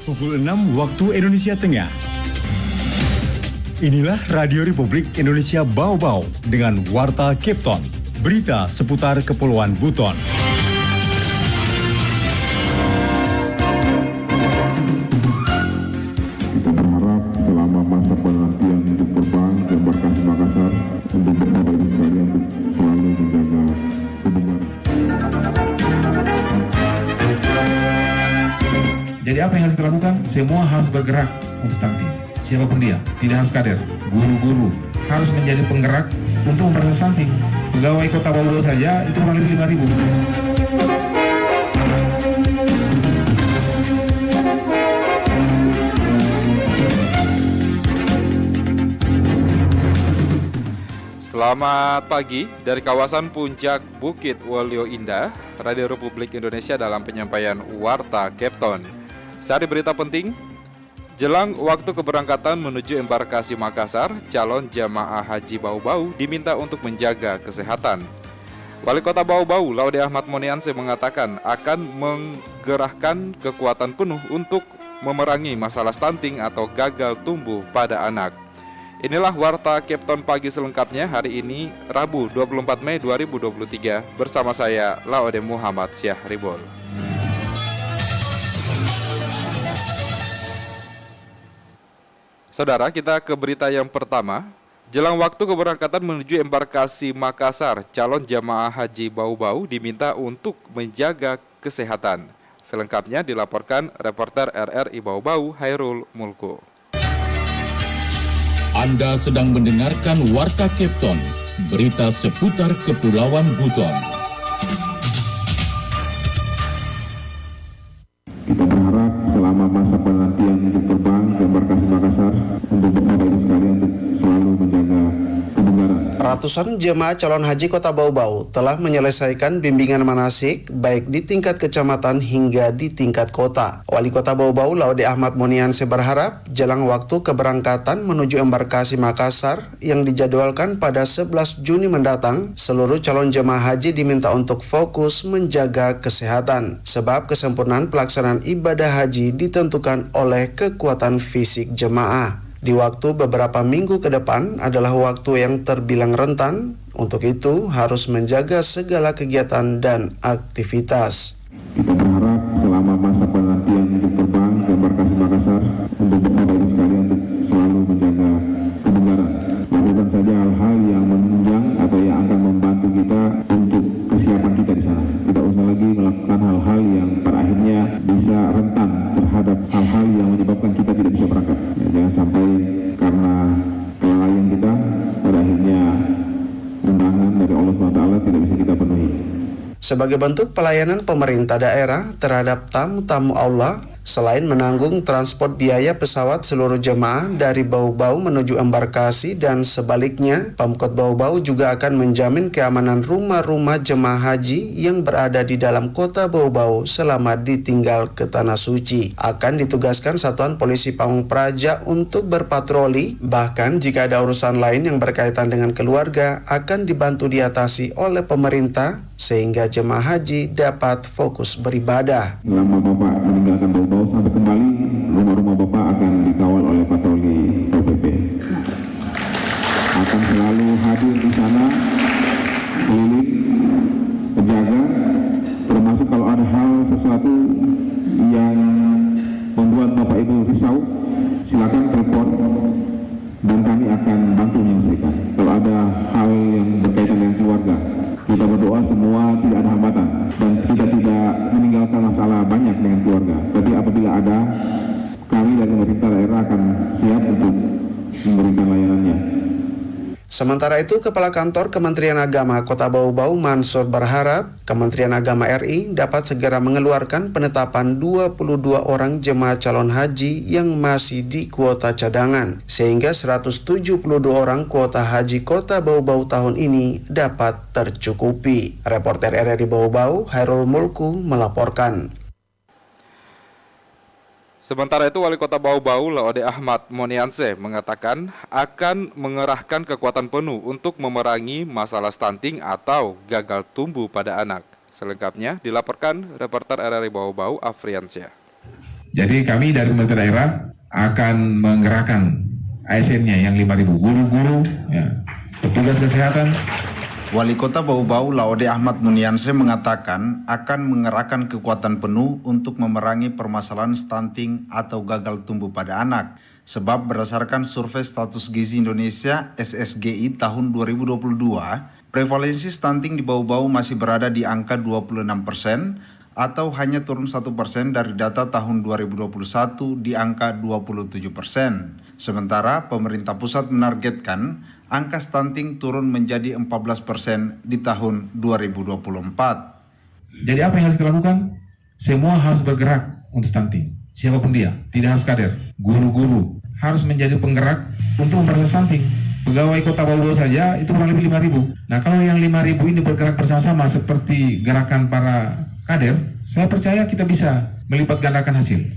Pukul 6 waktu Indonesia Tengah. Inilah Radio Republik Indonesia Bau-Bau dengan Warta Kepton. Berita seputar Kepulauan Buton. Kita berharap selama masa penantian untuk terbang ke Embarkasi Makassar untuk Bapak Ibu sekalian untuk selalu menjaga hubungan. Jadi apa yang harus dilakukan? Semua harus bergerak untuk stunting. Siapapun dia, tidak harus kader, guru-guru harus menjadi penggerak untuk mempercepat stunting. Pegawai Kota Bau-Bau saja itu kurang lebih 5.000. Selamat pagi dari kawasan Puncak Bukit Wolio Indah, Radio Republik Indonesia dalam penyampaian Warta Kepton. Sari berita penting, jelang waktu keberangkatan menuju embarkasi Makassar, calon jamaah haji Bau-Bau diminta untuk menjaga kesehatan. Wali Kota Bau-Bau, Laude Ahmad Monianse mengatakan akan menggerahkan kekuatan penuh untuk memerangi masalah stunting atau gagal tumbuh pada anak. Inilah Warta Kepton pagi selengkapnya hari ini, Rabu 24 Mei 2023, bersama saya, Laude Muhammad Syahribol. Saudara, kita ke berita yang pertama. Jelang waktu keberangkatan menuju embarkasi Makassar, calon jamaah haji Bau-Bau diminta untuk menjaga kesehatan. Selengkapnya dilaporkan reporter RRI Bau-Bau, Hairul Mulku. Anda sedang mendengarkan Warta Kepton, berita seputar Kepulauan Buton. Kita berharap selama masa penantian untuk terbang ke Embarkasi Makassar untuk Bapak Ibu sekalian untuk selalu menjaga kebugaran. Ratusan jemaah calon haji Kota Bau-Bau telah menyelesaikan bimbingan manasik baik di tingkat kecamatan hingga di tingkat kota. Wali Kota Bau-Bau Laude Ahmad Monianse berharap jelang waktu keberangkatan menuju embarkasi Makassar yang dijadwalkan pada 11 Juni mendatang, seluruh calon jemaah haji diminta untuk fokus menjaga kesehatan sebab kesempurnaan pelaksanaan ibadah haji ditentukan oleh kekuatan fisik jemaah. Di waktu beberapa minggu ke depan adalah waktu yang terbilang rentan, untuk itu harus menjaga segala kegiatan dan aktivitas. Kita berharap selama masa penantian untuk terbang ke Embarkasi Makassar untuk Bapak Ibu sekalian untuk selalu menjaga kebugaran. Lakukan saja hal-hal yang menunjang atau yang akan membantu kita untuk kesiapan kita di sana. Tidak usah lagi melakukan hal-hal yang pada akhirnya bisa rentan terhadap hal-hal yang menyebabkan kita tidak bisa berangkat. Ya, jangan sampai karena kelalaian kita pada akhirnya undangan dari Allah SWT tidak bisa kita penuhi. Sebagai bentuk pelayanan pemerintah daerah terhadap tamu-tamu Allah, selain menanggung transport biaya pesawat seluruh jemaah dari Bau-Bau menuju embarkasi dan sebaliknya, Pemkot Bau-Bau juga akan menjamin keamanan rumah-rumah jemaah haji yang berada di dalam kota Bau-Bau selama ditinggal ke Tanah Suci. Akan ditugaskan Satuan Polisi Pamong Praja untuk berpatroli, bahkan jika ada urusan lain yang berkaitan dengan keluarga akan dibantu diatasi oleh pemerintah sehingga jemaah haji dapat fokus beribadah. Selama Bapak meninggalkan Bau-Bau sampai kembali, rumah-rumah Bapak akan dikawal oleh patroli PPP. Akan selalu hadir di sana, keliling, penjaga, termasuk kalau ada hal sesuatu yang membuat Bapak Ibu risau, silakan telepon dan kami akan bantu menyelesaikan. Kalau ada hal yang berkaitan dengan keluarga, kita berdoa semua tidak ada hambatan dan kita tidak meninggalkan masalah banyak dengan keluarga. Tapi apabila ada, kami dari pemerintah daerah akan siap untuk memberikan layanannya. Sementara itu, Kepala Kantor Kementerian Agama Kota Bau-Bau Mansur berharap Kementerian Agama RI dapat segera mengeluarkan penetapan 22 orang jemaah calon haji yang masih di kuota cadangan, sehingga 172 orang kuota haji Kota Bau-Bau tahun ini dapat tercukupi. Reporter RRI Bau-Bau, Hairul Mulku melaporkan. Sementara itu, Wali Kota Bau-Bau Laude Ahmad Monianse mengatakan akan mengerahkan kekuatan penuh untuk memerangi masalah stunting atau gagal tumbuh pada anak. Selengkapnya dilaporkan reporter RRI Bau-Bau Afriansyah. Jadi kami dari pemerintah daerah akan menggerakkan ASN-nya yang 5.000 guru-guru, ya, petugas kesehatan. Wali Kota Bau-Bau Laode Ahmad Munianse mengatakan akan mengerahkan kekuatan penuh untuk memerangi permasalahan stunting atau gagal tumbuh pada anak. Sebab berdasarkan survei status gizi Indonesia SSGI tahun 2022, prevalensi stunting di Bau-Bau masih berada di angka 26% atau hanya turun 1% dari data tahun 2021 di angka 27%. Sementara pemerintah pusat menargetkan angka stunting turun menjadi 14% di tahun 2024. Jadi apa yang harus dilakukan? Semua harus bergerak untuk stunting. Siapapun dia, tidak harus kader. Guru-guru harus menjadi penggerak untuk memberantas stunting. Pegawai Kota Bau-Bau saja itu kurang lebih 5.000. Nah, kalau yang 5.000 ini bergerak bersama-sama seperti gerakan para kader, saya percaya kita bisa melipat gandakan hasil.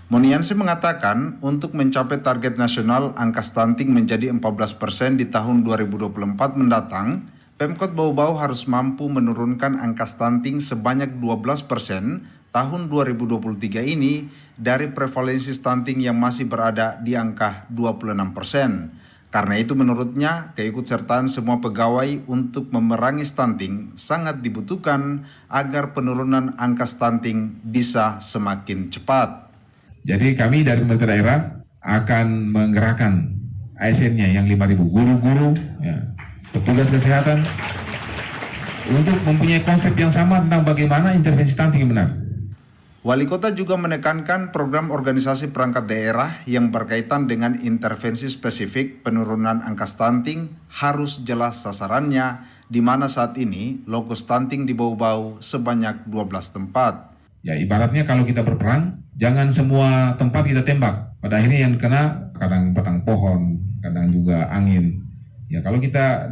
Monianse mengatakan untuk mencapai target nasional angka stunting menjadi 14% di tahun 2024 mendatang, Pemkot Bau-Bau harus mampu menurunkan angka stunting sebanyak 12% tahun 2023 ini dari prevalensi stunting yang masih berada di angka 26%. Karena itu menurutnya, keikutsertaan semua pegawai untuk memerangi stunting sangat dibutuhkan agar penurunan angka stunting bisa semakin cepat. Jadi kami dari pemerintah daerah akan menggerakkan ASN-nya yang 5.000 guru-guru, ya, petugas kesehatan untuk mempunyai konsep yang sama tentang bagaimana intervensi stunting yang benar. Wali Kota juga menekankan program organisasi perangkat daerah yang berkaitan dengan intervensi spesifik penurunan angka stunting harus jelas sasarannya, di mana saat ini logo stunting di Bau-Bau sebanyak 12 tempat. Ya ibaratnya kalau kita berperang, jangan semua tempat kita tembak. Pada akhirnya yang kena kadang batang pohon, kadang juga angin. Ya kalau kita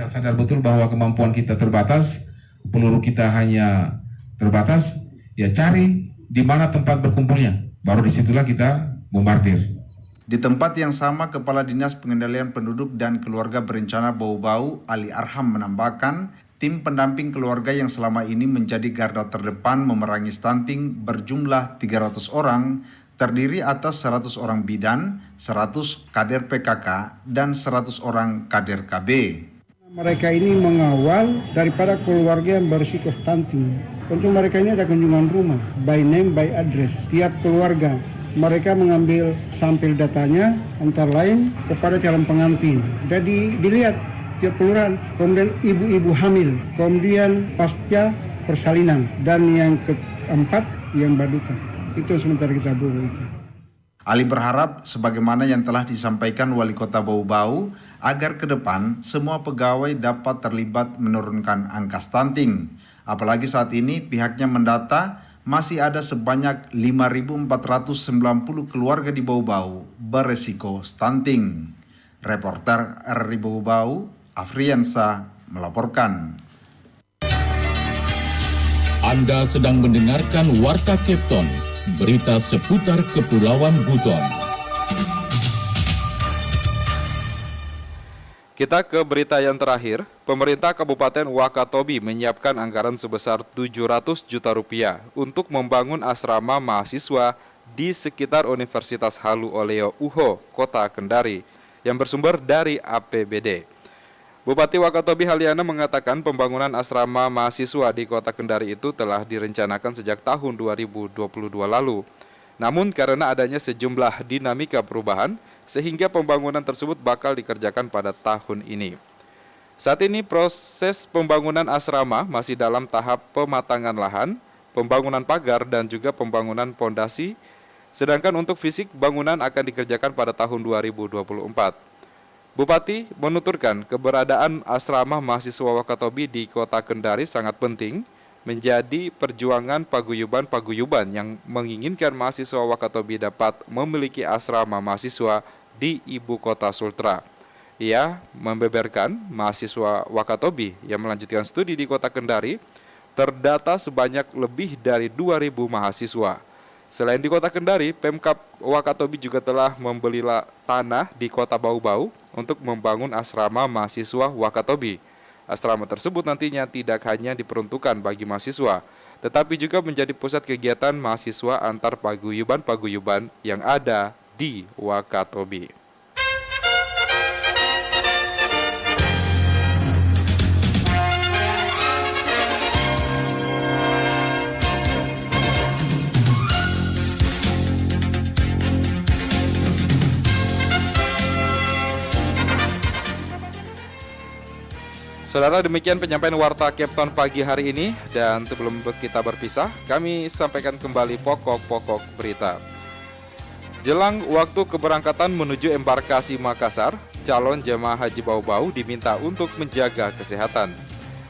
sadar betul bahwa kemampuan kita terbatas, peluru kita hanya terbatas, ya cari di mana tempat berkumpulnya. Baru disitulah kita bombardir. Di tempat yang sama, Kepala Dinas Pengendalian Penduduk dan Keluarga Berencana Bau-Bau, Ali Arham menambahkan, tim pendamping keluarga yang selama ini menjadi garda terdepan memerangi stunting berjumlah 300 orang, terdiri atas 100 orang bidan, 100 kader PKK, dan 100 orang kader KB. Mereka ini mengawal daripada keluarga yang berisiko stunting. Untuk mereka ini ada kunjungan rumah, by name, by address. Tiap keluarga, mereka mengambil sampel datanya, antara lain kepada calon pengantin. Jadi dilihat tiap kelurahan, kemudian ibu-ibu hamil, kemudian pasca persalinan, dan yang keempat yang badukan. Itu sementara kita buru itu. Ali berharap sebagaimana yang telah disampaikan Wali Kota Bau-Bau agar ke depan semua pegawai dapat terlibat menurunkan angka stunting. Apalagi saat ini pihaknya mendata masih ada sebanyak 5.490 keluarga di Bau-Bau beresiko stunting. Reporter RRI Bau-Bau, Afriansa melaporkan. Anda sedang mendengarkan Warta Kepton, berita seputar Kepulauan Buton. Kita ke berita yang terakhir. Pemerintah Kabupaten Wakatobi menyiapkan anggaran sebesar 700 juta rupiah untuk membangun asrama mahasiswa di sekitar Universitas Halu Oleo Uho, Kota Kendari, yang bersumber dari APBD. Bupati Wakatobi Haliana mengatakan pembangunan asrama mahasiswa di Kota Kendari itu telah direncanakan sejak tahun 2022 lalu. Namun karena adanya sejumlah dinamika perubahan, sehingga pembangunan tersebut bakal dikerjakan pada tahun ini. Saat ini proses pembangunan asrama masih dalam tahap pematangan lahan, pembangunan pagar, dan juga pembangunan pondasi, sedangkan untuk fisik bangunan akan dikerjakan pada tahun 2024. Bupati menuturkan keberadaan asrama mahasiswa Wakatobi di Kota Kendari sangat penting, menjadi perjuangan paguyuban-paguyuban yang menginginkan mahasiswa Wakatobi dapat memiliki asrama mahasiswa di Ibu Kota Sultra. Ia membeberkan mahasiswa Wakatobi yang melanjutkan studi di Kota Kendari terdata sebanyak lebih dari 2.000 mahasiswa. Selain di Kota Kendari, Pemkab Wakatobi juga telah membeli tanah di Kota Bau-Bau untuk membangun asrama mahasiswa Wakatobi. Asrama tersebut nantinya tidak hanya diperuntukkan bagi mahasiswa, tetapi juga menjadi pusat kegiatan mahasiswa antar paguyuban-paguyuban yang ada di Wakatobi. Saudara, demikian penyampaian Warta Kepton pagi hari ini, dan sebelum kita berpisah, kami sampaikan kembali pokok-pokok berita. Jelang waktu keberangkatan menuju embarkasi Makassar, calon jemaah haji Bau-Bau diminta untuk menjaga kesehatan.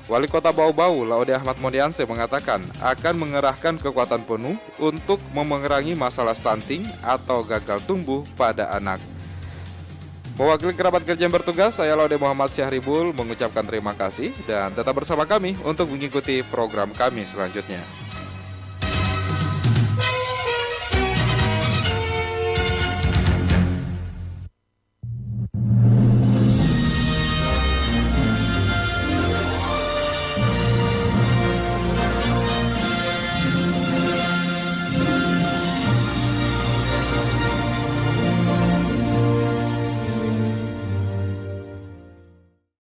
Wali Kota Bau-Bau, Laude Ahmad Monianse, mengatakan akan mengerahkan kekuatan penuh untuk memerangi masalah stunting atau gagal tumbuh pada anak. Mewakili kerabat kerja yang bertugas, saya Laude Muhammad Syahribul mengucapkan terima kasih dan tetap bersama kami untuk mengikuti program kami selanjutnya.